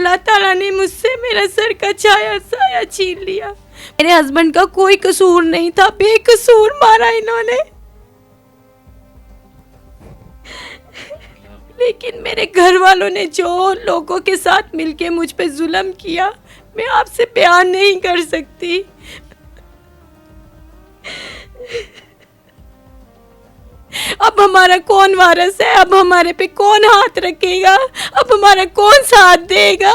अल्लाह ताला ने मुझसे मेरा सर का साया छीन लिया। मेरे हस्बैंड का कोई कसूर नहीं था, बेकसूर मारा इन्होंने। लेकिन मेरे घर वालों ने जो लोगों के साथ मिलके मुझ पे जुल्म किया, मैं आपसे बयान नहीं कर सकती। अब हमारा कौन वारिस है? अब हमारे पे कौन हाथ रखेगा? अब हमारा कौन साथ देगा?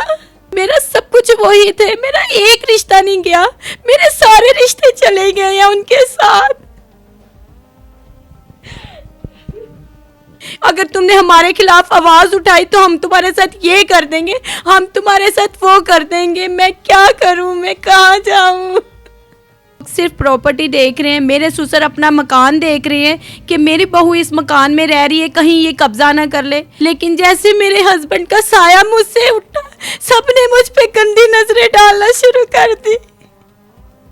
मेरा सब कुछ वही थे, मेरा एक रिश्ता नहीं गया, मेरे सारे रिश्ते चले गए हैं उनके साथ। अगर तुमने हमारे खिलाफ आवाज उठाई तो हम तुम्हारे साथ ये कर देंगे, हम तुम्हारे साथ वो कर देंगे। मैं क्या करूं? मैं कहाँ जाऊं? सिर्फ प्रॉपर्टी देख रहे हैं, मेरे ससुर अपना मकान देख रहे हैं कि मेरी बहू इस मकान में रह रही है, कहीं ये कब्जा ना कर ले। लेकिन जैसे मेरे हस्बैंड का साया मुझसे उठा, सबने मुझ पे गंदी नजरें डालना शुरू कर दी।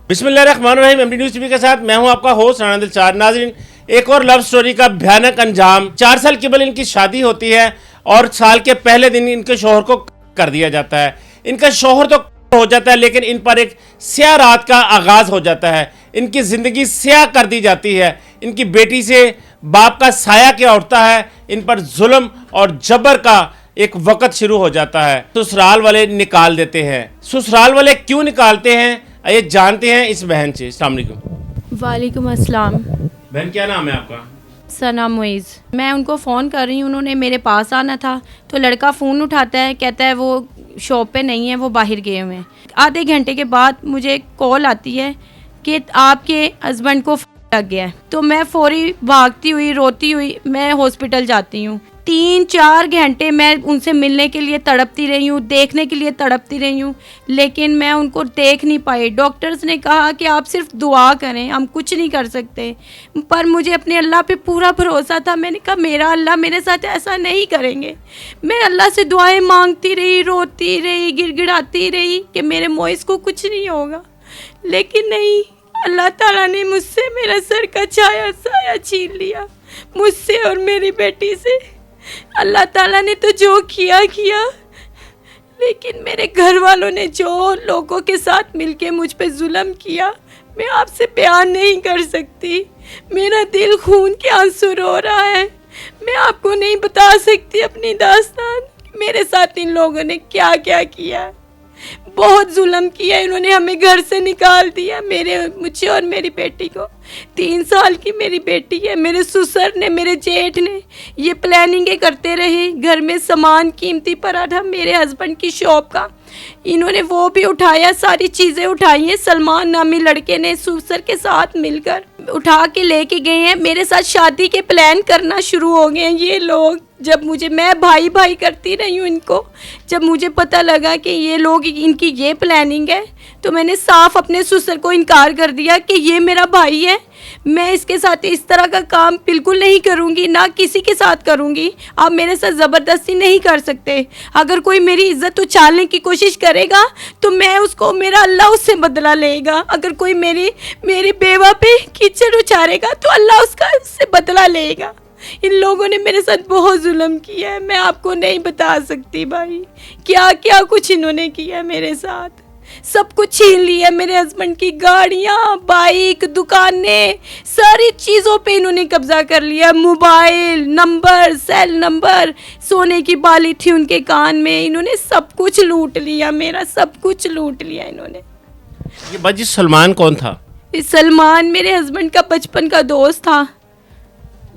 बिस्मिल्लाहिर्रहमानिर्रहीम। एमडी न्यूज़ टीवी के साथ मैं हूं आपका होस्ट राना दिलशाद। नाज़रीन, एक और लव स्टोरी का भयानक अंजाम। 4 साल केवल इनकी शादी होती है और साल के पहले दिन इनके शौहर को कर दिया जाता है। इनका शौहर तो हो जाता है, लेकिन इन पर एक स्याह रात का आगाज हो जाता है। इनकी जिंदगी स्याह कर दी जाती है। इनकी बेटी से बाप का साया क्या उठता है, इन पर जुल्म और जबर का एक वक्त शुरू हो जाता है। ससुराल वाले निकाल देते हैं। ससुराल वाले क्यों निकालते हैं, ये जानते हैं इस बहन से। अस्सलाम वालेकुम। वालेकुम अस्सलाम। बहन, क्या नाम है आपका? सना मुइज़। मैं उनको फ़ोन कर रही हूँ, उन्होंने मेरे पास आना था तो लड़का फ़ोन उठाता है, कहता है वो शॉप पे नहीं है, वो बाहर गए हुए हैं। आधे घंटे के बाद मुझे कॉल आती है कि आपके हस्बैंड को लग गया है। तो मैं फौरी भागती हुई रोती हुई मैं हॉस्पिटल जाती हूँ। 3-4 घंटे मैं उनसे मिलने के लिए तड़पती रही हूँ, देखने के लिए तड़पती रही हूँ, लेकिन मैं उनको देख नहीं पाई। डॉक्टर्स ने कहा कि आप सिर्फ दुआ करें, हम कुछ नहीं कर सकते। पर मुझे अपने अल्लाह पे पूरा भरोसा था। मैंने कहा मेरा अल्लाह मेरे साथ ऐसा नहीं करेंगे। मैं अल्लाह से दुआएं मांगती रही, रोती रही, गिड़गिड़ाती रही कि मेरे मोइस को कुछ नहीं होगा। लेकिन नहीं, अल्लाह ताला ने मुझसे मेरा सर का साया छीन लिया, मुझसे और मेरी बेटी से। अल्लाह ताला ने तो जो किया किया, लेकिन मेरे घर वालों ने जो लोगों के साथ मिलके मुझ पे जुल्म किया, मैं आपसे बयान नहीं कर सकती। मेरा दिल खून के आंसू रो रहा है। मैं आपको नहीं बता सकती अपनी दास्तान, मेरे साथ इन लोगों ने क्या क्या किया। बहुत जुल्म किया इन्होंने, हमें घर से निकाल दिया, मुझे और मेरी बेटी को। 3 साल की मेरी बेटी है। मेरे ससुर ने, मेरे जेठ ने ये प्लानिंगें करते रहे। घर में सामान कीमती पड़ा था मेरे हस्बैंड की शॉप का, इन्होंने वो भी उठाया, सारी चीज़ें उठाई हैं। सलमान नामी लड़के ने ससुर के साथ मिलकर उठा के लेके गए हैं। मेरे साथ शादी के प्लान करना शुरू हो गए हैं ये लोग। जब मैं भाई भाई करती रही हूँ इनको, जब मुझे पता लगा कि ये लोग, इनकी ये प्लानिंग है, तो मैंने साफ अपने ससुर को इनकार कर दिया कि ये मेरा भाई है, मैं इसके साथ इस तरह का काम बिल्कुल नहीं करूँगी, ना किसी के साथ करूँगी। आप मेरे साथ ज़बरदस्ती नहीं कर सकते। अगर कोई मेरी इज्जत उछालने की कोशिश करेगा तो मैं उसको, मेरा अल्लाह उससे बदला लेगा। अगर कोई मेरी बेवा पे कीचड़ उछालेगा तो अल्लाह उससे बदला लेगा। इन लोगों ने मेरे साथ बहुत जुल्म किया है, मैं आपको नहीं बता सकती भाई, क्या क्या कुछ इन्होंने किया मेरे साथ। सब कुछ छीन लिया, मेरे हस्बैंड की गाड़ियाँ, बाइक, दुकानें, सारी चीज़ों पे इन्होंने कब्जा कर लिया। मोबाइल नंबर, सेल नंबर, सोने की बाली थी उनके कान में, इन्होंने सब कुछ लूट लिया, मेरा सब कुछ लूट लिया इन्होंने। ये बाजी सलमान कौन था? सलमान मेरे हस्बैंड का बचपन का दोस्त था।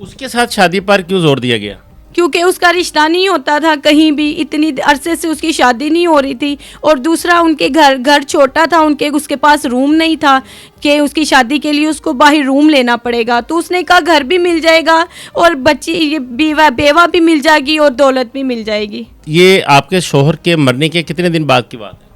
उसके साथ शादी पर क्यों जोर दिया गया? क्योंकि उसका रिश्ता नहीं होता था कहीं भी, इतनी अरसे से उसकी शादी नहीं हो रही थी। और दूसरा, उनके घर छोटा था, उसके पास रूम नहीं था कि उसकी शादी के लिए उसको बाहर रूम लेना पड़ेगा। तो उसने कहा घर भी मिल जाएगा और बच्ची, ये बेवा भी मिल जाएगी और दौलत भी मिल जाएगी। ये आपके शौहर के मरने के कितने दिन बाद की बात है?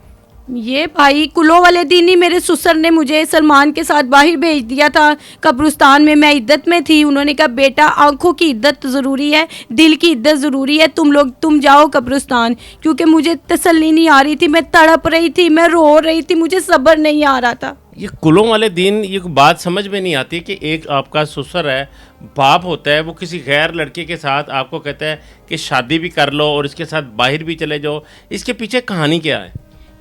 ये भाई कुलो वाले दिन ही मेरे ससुर ने मुझे सलमान के साथ बाहर भेज दिया था कब्रिस्तान में। मैं इद्दत में थी। उन्होंने कहा बेटा, आंखों की इद्दत ज़रूरी है, दिल की इद्दत ज़रूरी है, तुम जाओ कब्रिस्तान। क्योंकि मुझे तसल्ली नहीं आ रही थी, मैं तड़प रही थी, मैं रो रही थी, मुझे सब्र नहीं आ रहा था। ये कुलों वाले दिन ये बात समझ में नहीं आती कि एक आपका ससुर है, बाप होता है, वो किसी गैर लड़के के साथ आपको कहता है कि शादी भी कर लो और इसके साथ बाहर भी चले जाओ। इसके पीछे कहानी क्या है?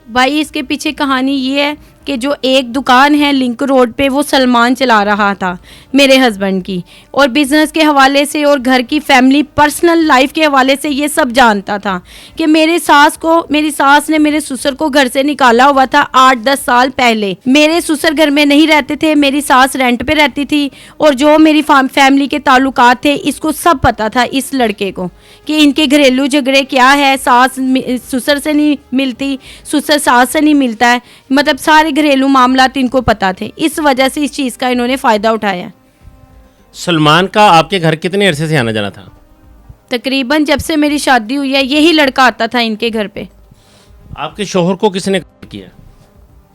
भाई इसके पीछे कहानी ये है कि जो एक दुकान है लिंक रोड पे वो सलमान चला रहा था मेरे हस्बैंड की, और बिज़नेस के हवाले से और घर की फैमिली पर्सनल लाइफ के हवाले से ये सब जानता था कि मेरी सास ने मेरे ससुर को घर से निकाला हुआ था 8-10 साल पहले। मेरे ससुर घर में नहीं रहते थे, मेरी सास रेंट पे रहती थी, और जो मेरी फैमिली के ताल्लुकात थे इसको सब पता था इस लड़के को कि इनके घरेलू झगड़े क्या है, सास ससुर से नहीं मिलती, ससुर सास से नहीं मिलता है, मतलब सारे घरेलू मामलात इनको पता थे। इस वजह से इस चीज़ का इन्होंने फ़ायदा उठाया। सलमान का आपके घर कितने अरसे से आना जाना था? तकरीबन जब से मेरी शादी हुई है यही लड़का आता था इनके घर पे। आपके शोहर को किसने किया?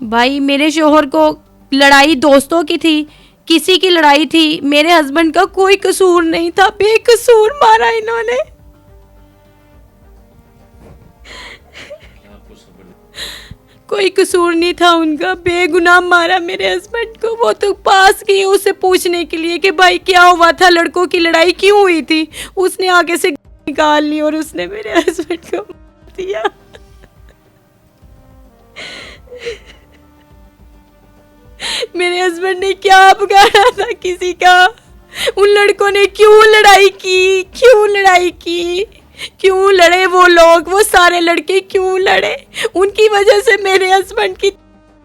भाई मेरे शोहर को लड़ाई दोस्तों की थी, किसी की लड़ाई थी, मेरे हस्बैंड का कोई कसूर नहीं था, बेकसूर मारा इन्होंने। कोई कसूर नहीं था उनका, बेगुनाह मारा मेरे हस्बैंड को। वो तो पास गई उसे पूछने के लिए कि भाई क्या हुआ था, लड़कों की लड़ाई क्यों हुई थी, उसने आगे से निकाल ली और उसने मेरे हस्बैंड को मार दिया। मेरे हस्बैंड ने क्या बिगाड़ा था किसी का? उन लड़कों ने क्यों लड़ाई की, क्यों लड़े वो लोग, वो सारे लड़के क्यों लड़े? उनकी वजह से मेरे हस्बैंड की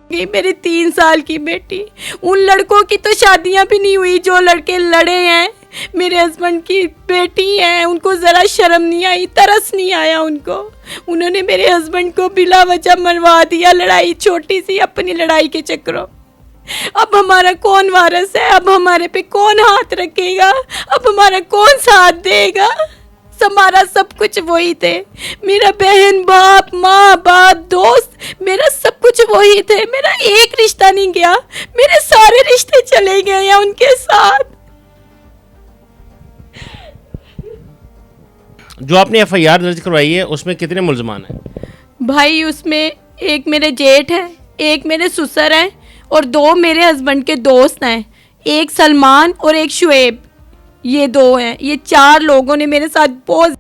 मेरी 3 साल की बेटी, उन लड़कों की तो शादियां भी नहीं हुई जो लड़के लड़े हैं। मेरे हस्बैंड की बेटी है, उनको ज़रा शर्म नहीं आई, तरस नहीं आया उनको। उन्होंने मेरे हस्बैंड को बिला वजह मरवा दिया, लड़ाई छोटी सी अपनी लड़ाई के चक्करों। अब हमारा कौन वारिस है? अब हमारे पे कौन हाथ रखेगा? अब हमारा कौन साथ देगा? हमारा सब कुछ वही थे, मेरा बहन, बाप, माँ, बाप, दोस्त, मेरा सब कुछ वही थे। मेरा एक रिश्ता नहीं गया, मेरे सारे रिश्ते चले गए हैं उनके साथ। जो आपने एफआईआर दर्ज करवाई है उसमें कितने मुल्जमान हैं? भाई उसमें एक मेरे जेठ है, एक मेरे ससुर हैं और 2 मेरे हस्बैंड के दोस्त हैं, एक सलमान और एक शुएब, ये 2 हैं। ये 4 लोगों ने मेरे साथ बहुत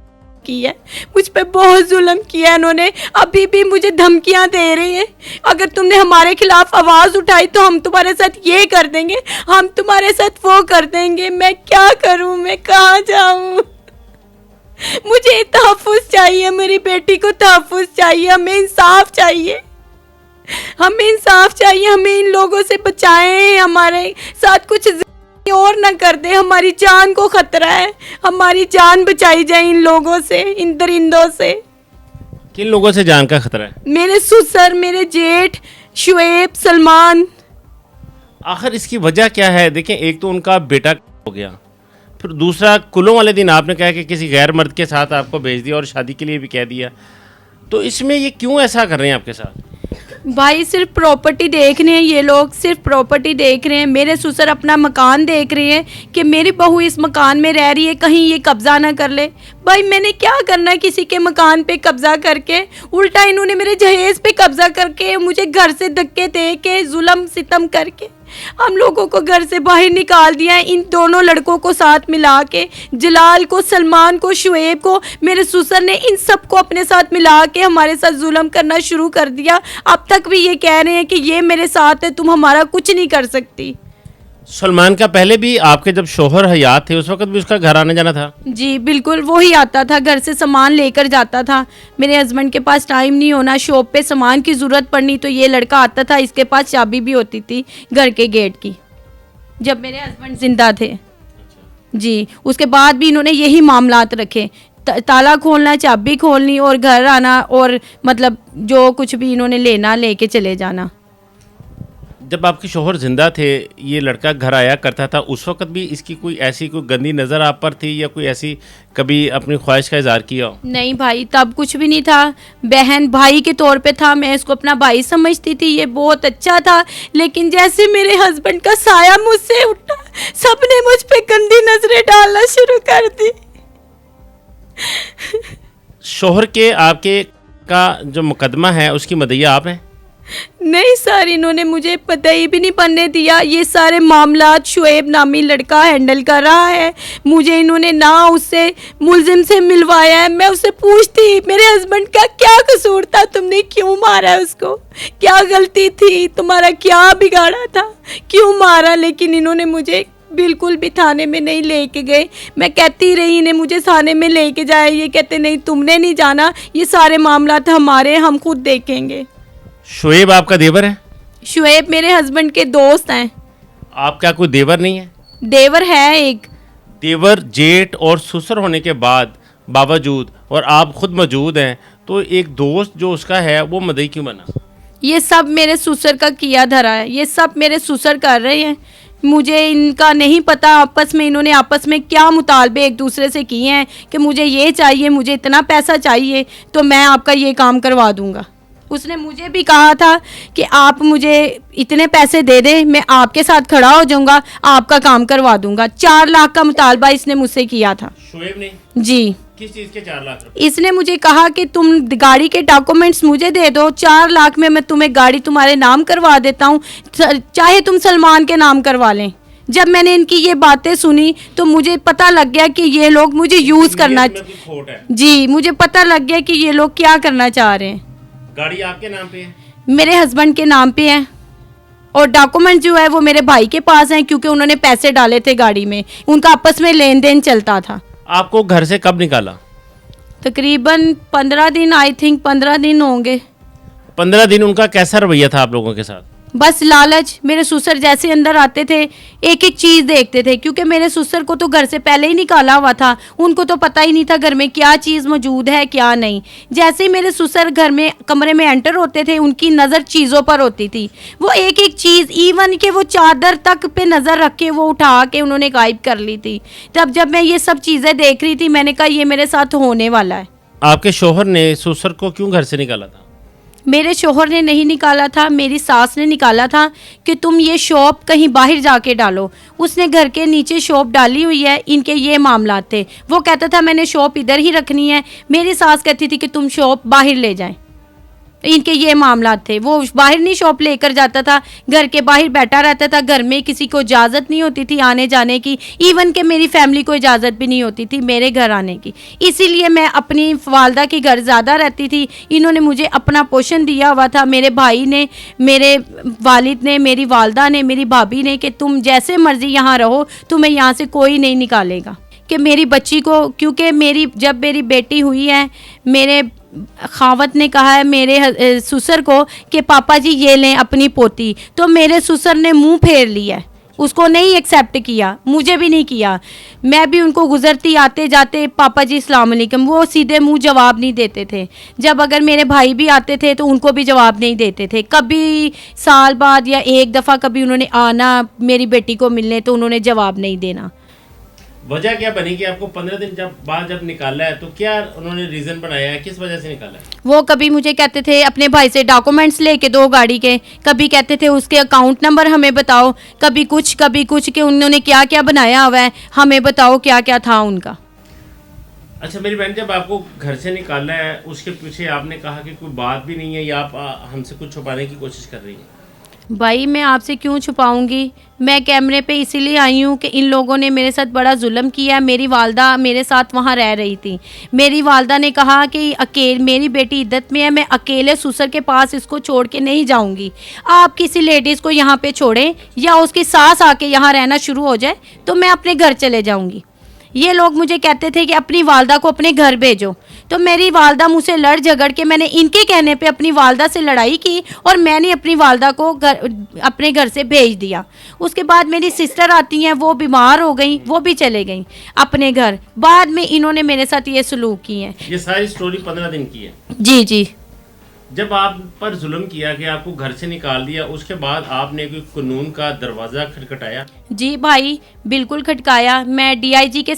की है, मुझ पे बहुत जुल्म किया इन्होंने। अभी भी मुझे धमकियां दे रहे हैं, अगर तुमने हमारे खिलाफ आवाज़ उठाई तो हम तुम्हारे साथ ये कर देंगे, हम तुम्हारे साथ वो कर देंगे। मैं क्या करूं, मैं कहाँ जाऊं? मुझे तहफ़्फ़ुज़ चाहिए, मेरी बेटी को तहफ़्फ़ुज़ चाहिए, हमें इंसाफ चाहिए, हमें इंसाफ चाहिए। हमें इन लोगों से बचाएं, हमारे साथ कुछ और ना कर दे, हमारी जान को खतरा है, हमारी जान बचाई जाए इन लोगों से, इन दरिंदों से। किन लोगों से जान का खतरा है? मेरे ससुर, मेरे जेठ, शुएब, सलमान। आखिर इसकी वजह क्या है? देखें, एक तो उनका बेटा हो गया, फिर दूसरा कुलों वाले दिन आपने कहा कि किसी गैर मर्द के साथ आपको भेज दिया और शादी के लिए भी कह दिया, तो इसमें ये क्यों ऐसा कर रहे हैं आपके साथ? भाई सिर्फ प्रॉपर्टी देख रहे हैं ये लोग, सिर्फ प्रॉपर्टी देख रहे हैं। मेरे ससुर अपना मकान देख रहे हैं कि मेरी बहू इस मकान में रह रही है, कहीं ये कब्जा ना कर ले। भाई मैंने क्या करना है किसी के मकान पे कब्जा करके? उल्टा इन्होंने मेरे जहेज पे कब्जा करके मुझे घर से धक्के दे के जुल्म सितम करके हम लोगों को घर से बाहर निकाल दिया है। इन दोनों लड़कों को साथ मिला के, जलाल को, सलमान को, शुएब को, मेरे ससुर ने इन सबको अपने साथ मिला के हमारे साथ जुल्म करना शुरू कर दिया। अब तक भी ये कह रहे हैं कि ये मेरे साथ है, तुम हमारा कुछ नहीं कर सकती। सलमान का पहले भी आपके जब शोहर हयात थे उस वक्त भी उसका घर आने जाना था? जी बिल्कुल, वो ही आता था, घर से सामान लेकर जाता था। मेरे हस्बैंड के पास टाइम नहीं होना, शॉप पे सामान की ज़रूरत पड़नी तो ये लड़का आता था, इसके पास चाबी भी होती थी घर के गेट की, जब मेरे हस्बैंड जिंदा थे। जी, उसके बाद भी इन्होंने यही मामलात रखे, ताला खोलना, चाबी खोलनी और घर आना, और मतलब जो कुछ भी इन्होंने लेना लेके चले जाना। जब आपके शोहर जिंदा थे, ये लड़का घर आया करता था, उस वक्त भी इसकी कोई ऐसी कोई गंदी नज़र आप पर थी या कोई ऐसी कभी अपनी ख्वाहिश का इजहार किया हो? नहीं भाई, तब कुछ भी नहीं था, बहन भाई के तौर पे था, मैं इसको अपना भाई समझती थी, ये बहुत अच्छा था। लेकिन जैसे मेरे हस्बैंड का साया मुझसे उठा, सबने मुझ पे गंदी नजरें डालना शुरू कर दी। शोहर के आपके का जो मुकदमा है उसकी मदइया आप हैं? नहीं सर, इन्होंने मुझे पता ही भी नहीं बनने दिया। ये सारे मामलात शुएब नामी लड़का हैंडल कर रहा है। मुझे इन्होंने ना उससे मुलजिम से मिलवाया है। मैं उससे पूछती मेरे हस्बैंड का क्या कसूर था, तुमने क्यों मारा है उसको, क्या गलती थी, तुम्हारा क्या बिगाड़ा था, क्यों मारा। लेकिन इन्होंने मुझे बिल्कुल भी थाने में नहीं लेके गए। मैं कहती रही इन्हें मुझे थाने में लेके जाए, ये कहते नहीं तुमने नहीं जाना, ये सारे मामलात हमारे, हम खुद देखेंगे। शुएब आपका देवर है? शुएब मेरे हस्बैंड के दोस्त हैं। आपका कोई देवर नहीं है? देवर है एक। देवर, जेठ और ससुर होने के बावजूद और आप खुद मौजूद हैं, तो एक दोस्त जो उसका है वो मदई क्यों बना? ये सब मेरे ससुर का किया धरा है, ये सब मेरे ससुर कर रहे हैं। मुझे इनका नहीं पता आपस में इन्होंने आपस में क्या मुतालबे एक दूसरे से किए हैं कि मुझे ये चाहिए, मुझे इतना पैसा चाहिए तो मैं आपका ये काम करवा दूंगा। उसने मुझे भी कहा था कि आप मुझे इतने पैसे दे दें, मैं आपके साथ खड़ा हो जाऊंगा, आपका काम करवा दूंगा। 4 लाख का मुतालबा इसने मुझसे किया था। शुएब ने? जी। किस चीज़ के 4 लाख रुपए? इसने मुझे कहा कि तुम गाड़ी के डॉक्यूमेंट्स मुझे दे दो, 4 लाख में मैं तुम्हें गाड़ी तुम्हारे नाम करवा देता हूँ, चाहे तुम सलमान के नाम करवा लें। जब मैंने इनकी ये बातें सुनी तो मुझे पता लग गया कि ये लोग मुझे यूज़ करना, जी मुझे पता लग गया कि ये लोग क्या करना चाह रहे हैं। गाड़ी आपके नाम पे है? मेरे हस्बैंड के नाम पे है और डॉक्यूमेंट जो है वो मेरे भाई के पास हैं, क्योंकि उन्होंने पैसे डाले थे गाड़ी में, उनका आपस में लेन देन चलता था। आपको घर से कब निकाला? तकरीबन 15 दिन, आई थिंक 15 दिन होंगे। 15 दिन। उनका कैसा रवैया था आप लोगों के साथ? बस लालच। मेरे ससुर जैसे अंदर आते थे एक एक चीज़ देखते थे, क्योंकि मेरे ससुर को तो घर से पहले ही निकाला हुआ था, उनको तो पता ही नहीं था घर में क्या चीज़ मौजूद है क्या नहीं। जैसे ही मेरे ससुर घर में कमरे में एंटर होते थे उनकी नज़र चीज़ों पर होती थी, वो एक एक चीज़, इवन के वो चादर तक पे नज़र रख के वो उठा के उन्होंने गायब कर ली थी। तब जब मैं ये सब चीज़ें देख रही थी मैंने कहा ये मेरे साथ होने वाला है। आपके शोहर ने ससुर को क्यों घर से निकाला था? मेरे शोहर ने नहीं निकाला था, मेरी सास ने निकाला था कि तुम ये शॉप कहीं बाहर जाके डालो। उसने घर के नीचे शॉप डाली हुई है, इनके ये मामला थे। वो कहता था मैंने शॉप इधर ही रखनी है, मेरी सास कहती थी कि तुम शॉप बाहर ले जाएं। इनके ये मामला थे। वो बाहर नहीं शॉप लेकर जाता था, घर के बाहर बैठा रहता था। घर में किसी को इजाज़त नहीं होती थी आने जाने की, इवन के मेरी फैमिली को इजाज़त भी नहीं होती थी मेरे घर आने की। इसीलिए मैं अपनी वालदा के घर ज़्यादा रहती थी। इन्होंने मुझे अपना पोषण दिया हुआ था, मेरे भाई ने, मेरे वालिद ने, मेरी वालदा ने, मेरी भाभी ने, कि तुम जैसे मर्ज़ी यहाँ रहो, तुम्हें यहाँ से कोई नहीं निकालेगा। कि मेरी बच्ची को, क्योंकि जब मेरी बेटी हुई है, मेरे खावत ने कहा है मेरे ससुर को कि पापा जी ये लें अपनी पोती, तो मेरे ससुर ने मुंह फेर लिया है, उसको नहीं एक्सेप्ट किया, मुझे भी नहीं किया। मैं भी उनको गुजरती आते जाते पापा जी अस्सलाम वालेकुम, वो सीधे मुंह जवाब नहीं देते थे। जब अगर मेरे भाई भी आते थे तो उनको भी जवाब नहीं देते थे। कभी साल बाद या एक दफ़ा कभी उन्होंने आना मेरी बेटी को मिलने तो उन्होंने जवाब नहीं देना। वजह क्या बनी कि आपको 15 दिन जब निकाला है, तो क्या उन्होंने रीजन बनाया है, किस वजह से निकाला है? वो कभी मुझे कहते थे अपने भाई से डॉक्यूमेंट्स लेके दो गाड़ी के, कभी कहते थे उसके अकाउंट नंबर हमें बताओ, कभी कुछ कि उन्होंने क्या क्या बनाया हुआ है हमें बताओ क्या क्या था उनका। अच्छा मेरी बहन, जब आपको घर से निकाला है उसके पीछे आपने कहा कि कोई बात भी नहीं है या आप हमसे कुछ छुपाने की कोशिश कर रही हैं? भाई मैं आपसे क्यों छुपाऊंगी, मैं कैमरे पे इसीलिए आई हूँ कि इन लोगों ने मेरे साथ बड़ा जुल्म किया। मेरी वालदा मेरे साथ वहाँ रह रही थी। मेरी वालदा ने कहा कि मेरी बेटी इद्दत में है, मैं अकेले ससुर के पास इसको छोड़ के नहीं जाऊँगी, आप किसी लेडीज़ को यहाँ पे छोड़ें या उसकी सास आके यहाँ रहना शुरू हो जाए तो मैं अपने घर चले जाऊँगी। ये लोग मुझे कहते थे कि अपनी वालदा को अपने घर भेजो, तो मेरी वालदा मुझसे लड़ झगड़ के मैंने इनके कहने पे अपनी वालदा से लड़ाई की और मैंने अपनी वालदा को अपने घर से भेज दिया। उसके बाद मेरी सिस्टर आती हैं, वो बीमार हो गई, वो भी चले गई अपने घर। बाद में इन्होंने मेरे साथ ये सलूक किए हैं। ये सारी स्टोरी 15 दिन की है? जी जी। जब आप पर जुल्म किया कि आपको घर से निकाल दिया, उसके बाद आपने कोई कानून का दरवाज़ा खटखटाया? जी भाई बिल्कुल खटकाया। मैं DIG के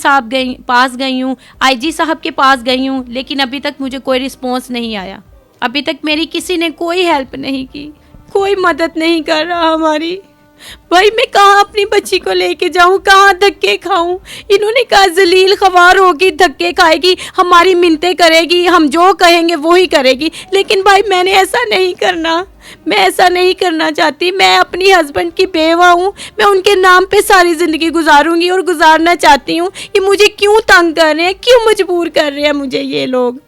पास गई हूँ, IG साहब के पास गई हूँ, लेकिन अभी तक मुझे कोई रिस्पॉन्स नहीं आया। अभी तक मेरी किसी ने कोई हेल्प नहीं की, कोई मदद नहीं कर रहा हमारी। भाई मैं कहाँ अपनी बच्ची को लेके जाऊँ, कहाँ धक्के खाऊं। इन्होंने कहा जलील ख्वार होगी, धक्के खाएगी, हमारी मिन्नतें करेगी, हम जो कहेंगे वो ही करेगी। लेकिन भाई मैंने ऐसा नहीं करना, मैं ऐसा नहीं करना चाहती। मैं अपनी हस्बैंड की बेवा हूँ, मैं उनके नाम पे सारी ज़िंदगी गुजारूंगी और गुजारना चाहती हूँ। ये मुझे क्यों तंग कर रहे हैं, क्यों मजबूर कर रहे हैं मुझे ये लोग।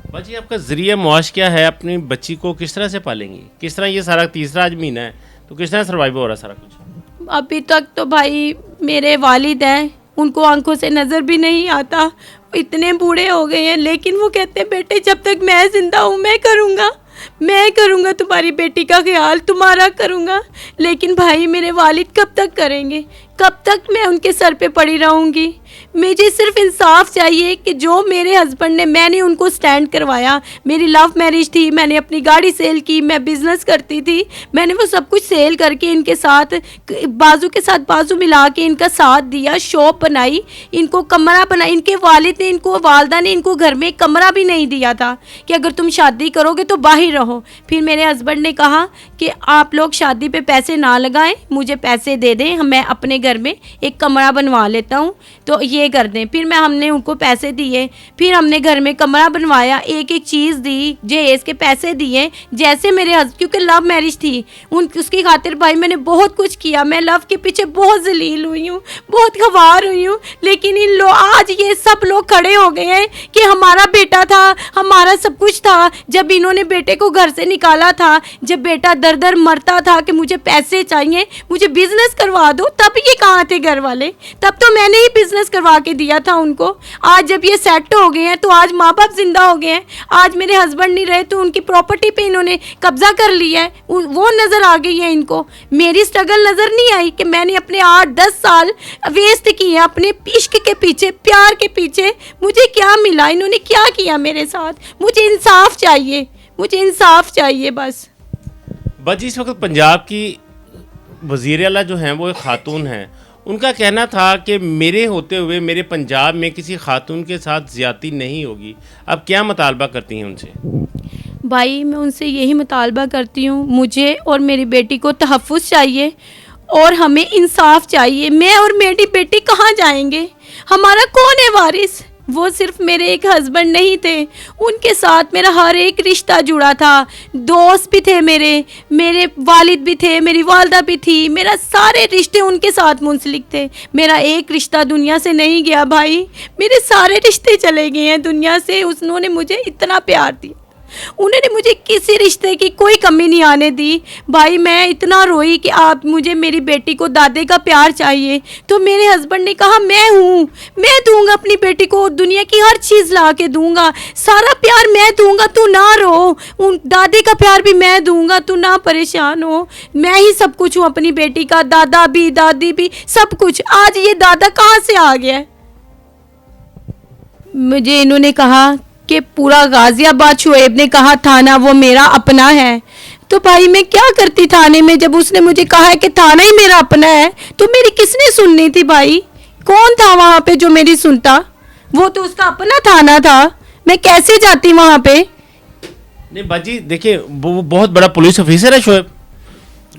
बाजी आपका ज़रिया मुआश क्या है? अपनी बच्ची को किस तरह से पालेंगी? किस तरह, ये सारा तीसरा आज महीना है तो किस तरह सर्वाइव हो रहा है सारा कुछ? अभी तक तो भाई मेरे वालिद हैं, उनको आंखों से नज़र भी नहीं आता, वो इतने बूढ़े हो गए हैं, लेकिन वो कहते हैं बेटे जब तक मैं ज़िंदा हूँ मैं करूँगा तुम्हारी बेटी का ख्याल, तुम्हारा करूँगा। लेकिन भाई मेरे वालिद कब तक करेंगे, कब तक मैं उनके सर पे पड़ी रहूँगी? मुझे सिर्फ इंसाफ चाहिए कि जो मेरे हस्बैंड ने, मैंने उनको स्टैंड करवाया, मेरी लव मैरिज थी, मैंने अपनी गाड़ी सेल की, मैं बिज़नेस करती थी, मैंने वो सब कुछ सेल करके इनके साथ बाजू के साथ बाजू मिला के इनका साथ दिया, शॉप बनाई, इनको कमरा बनाई। इनके वालिद ने, इनको वालदा ने इनको घर में कमरा भी नहीं दिया था कि अगर तुम शादी करोगे तो बाहर रहो। फिर मेरे हस्बैंड ने कहा कि आप लोग शादी पे पैसे ना लगाएं, मुझे पैसे दे दें, मैं अपने घर में एक कमरा बनवा लेता हूँ तो ये कर दें। फिर हमने उनको पैसे दिए, फिर हमने घर में कमरा बनवाया, एक एक चीज़ दी, जहेज के पैसे दिए। जैसे मेरे क्योंकि लव मैरिज थी उसकी खातिर भाई मैंने बहुत कुछ किया, मैं लव के पीछे बहुत जलील हुई हूँ, बहुत गवार हुई हूँ। लेकिन इन लोग आज ये सब लोग खड़े हो गए हैं कि हमारा बेटा था, हमारा सब कुछ था। जब इन्होंने बेटे को घर से निकाला था, जब बेटा दर दर मरता था कि मुझे पैसे चाहिए, मुझे बिजनेस करवा दो, तब ये कहाँ थे घर वाले? तब तो मैंने ही बिजनेस करवा के दिया था उनको। आज जब ये सेट हो गए हैं तो आज माँ बाप जिंदा हो गए हैं, आज मेरे हस्बैंड नहीं रहे तो उनकी प्रॉपर्टी पे इन्होंने कब्जा कर लिया है, वो नज़र आ गई है इनको। मेरी स्ट्रगल नज़र नहीं आई कि मैंने अपने 8-10 साल वेस्ट किए अपने इश्क के पीछे, प्यार के पीछे। मुझे क्या मिला, इन्होंने क्या किया मेरे साथ? मुझे इंसाफ चाहिए, मुझे इंसाफ चाहिए बस। बाजी इस वक्त पंजाब की वज़ीर आला जो हैं वो एक खातून हैं, उनका कहना था कि मेरे होते हुए मेरे पंजाब में किसी खातून के साथ ज़्यादती नहीं होगी। अब क्या मुतालबा करती हैं उनसे? भाई मैं उनसे यही मुतालबा करती हूँ, मुझे और मेरी बेटी को तहफ़्फ़ुज़ चाहिए और हमें इंसाफ चाहिए। मैं और मेरी बेटी कहाँ जाएंगे? हमारा कौन है वारिस? वो सिर्फ मेरे एक हस्बैंड नहीं थे, उनके साथ मेरा हर एक रिश्ता जुड़ा था। दोस्त भी थे मेरे वालिद भी थे, मेरी वालदा भी थी, मेरा सारे रिश्ते उनके साथ मुंसलिक थे। मेरा एक रिश्ता दुनिया से नहीं गया भाई, मेरे सारे रिश्ते चले गए हैं दुनिया से। उन्होंने मुझे इतना प्यार दिया, उन्होंने मुझे किसी रिश्ते की कोई कमी नहीं आने दी। भाई मैं इतना रोई कि आप मुझे, मेरी बेटी को दादे का प्यार चाहिए। तो मेरे हस्बैंड ने कहा मैं हूँ, मैं दूंगा अपनी बेटी को, दुनिया की हर चीज़ ला के दूंगा, सारा प्यार मैं दूंगा, तू ना रो, उन दादे का प्यार भी मैं दूंगा, तू ना परेशान हो। मैं ही सब कुछ हूँ अपनी बेटी का, दादा भी दादी भी सब कुछ। आज ये दादा कहाँ से आ गया? मुझे इन्होंने कहा कि पूरा गाजियाबाद शुएब ने कहा थाना वो मेरा अपना है। तो भाई मैं क्या करती थाने में, जब उसने मुझे कहा है कि थाना ही मेरा अपना है, तो मेरी किसने सुननी थी भाई? कौन था वहाँ पे जो मेरी सुनता? वो तो उसका अपना थाना था, मैं कैसे जाती वहाँ पे? नहीं बाजी देखिए, वो बहुत बड़ा पुलिस ऑफिसर है शुएब।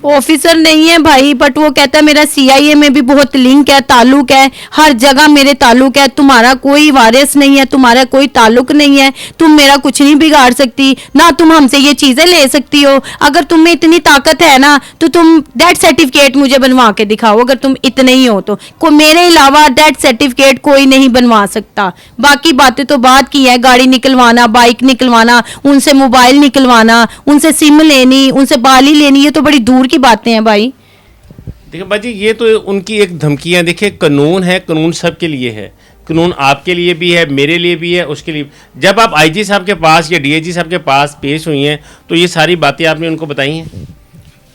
ऑफिसर नहीं है भाई, बट वो कहता है मेरा CIA में भी बहुत लिंक है, ताल्लुक है, हर जगह मेरे ताल्लुक है, तुम्हारा कोई वारिस नहीं है, तुम्हारा कोई ताल्लुक नहीं है, तुम मेरा कुछ नहीं बिगाड़ सकती, ना तुम हमसे ये चीज़ें ले सकती हो। अगर तुम में इतनी ताकत है ना तो तुम डेथ सर्टिफिकेट मुझे बनवा के दिखाओ, अगर तुम इतने ही हो तो मेरे अलावा डेथ सर्टिफिकेट कोई नहीं बनवा सकता। बाकी बातें तो बात की है, गाड़ी निकलवाना, बाइक निकलवाना, उनसे मोबाइल निकलवाना, उनसे सिम लेनी, उनसे बाली लेनी, ये तो बड़ी दूर की बातें हैं भाई। देखिए बाजी ये तो उनकी एक धमकियां, देखिए कानून है, कानून सबके लिए है, कानून आपके लिए भी है, मेरे लिए भी है, उसके लिए। जब आप IG साहब के पास या DIG साहब के पास पेश हुई हैं तो ये सारी बातें आपने उनको बताई हैं?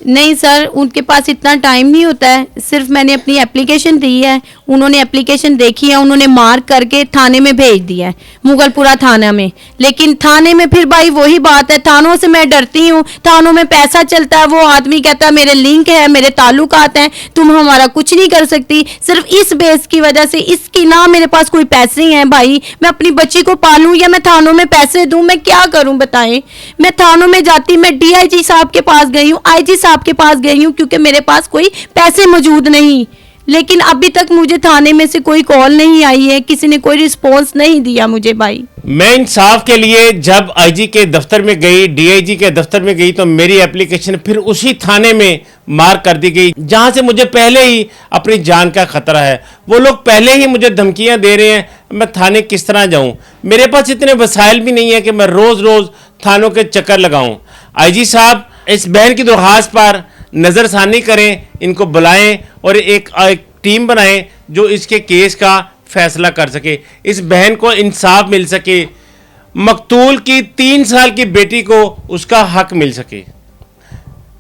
नहीं सर, उनके पास इतना टाइम नहीं होता है, सिर्फ मैंने अपनी एप्लीकेशन दी है, उन्होंने एप्लीकेशन देखी है, उन्होंने मार्क करके थाने में भेज दिया है, मुगलपुरा थाना में। लेकिन थाने में फिर भाई वही बात है, थानों से मैं डरती हूँ, थानों में पैसा चलता है, वो आदमी कहता है मेरे लिंक है, मेरे ताल्लुकात हैं, तुम हमारा कुछ नहीं कर सकती। सिर्फ इस बेस की वजह से, इसकी ना मेरे पास कोई पैसे हैं भाई, मैं अपनी बच्ची को पालूँ या मैं थानों में पैसे दूँ, मैं क्या करूँ बताएं? मैं थानों में जाती, मैं DIG साहब के पास गई हूँ, IG साहब के पास गई हूँ, क्योंकि मेरे पास कोई पैसे मौजूद नहीं। लेकिन अभी तक मुझे थाने में से कोई कॉल नहीं आई है, किसी ने कोई रिस्पॉन्स नहीं दिया मुझे भाई। मैं इंसाफ के लिए जब आईजी के दफ्तर में गई, डीआईजी के दफ्तर में गई, तो मेरी एप्लीकेशन फिर उसी थाने में मार्क कर दी गई जहां से मुझे पहले ही अपनी जान का खतरा है। वो लोग पहले ही मुझे धमकियां दे रहे हैं, मैं थाने किस तरह जाऊं? मेरे पास इतने वसाइल भी नहीं है कि मैं रोज रोज थानों के चक्कर लगाऊं। आईजी साहब इस बहन की दरख्वास्त पर नज़रसानी करें, इनको बुलाएं और एक टीम बनाएं जो इसके केस का फैसला कर सके, इस बहन को इंसाफ मिल सके, मकतूल की 3 साल की बेटी को उसका हक मिल सके।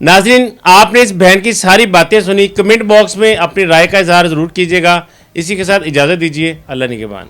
नाज़रीन, आपने इस बहन की सारी बातें सुनी, कमेंट बॉक्स में अपनी राय का इजहार ज़रूर कीजिएगा। इसी के साथ इजाज़त दीजिए। अल्लाह निगहबान।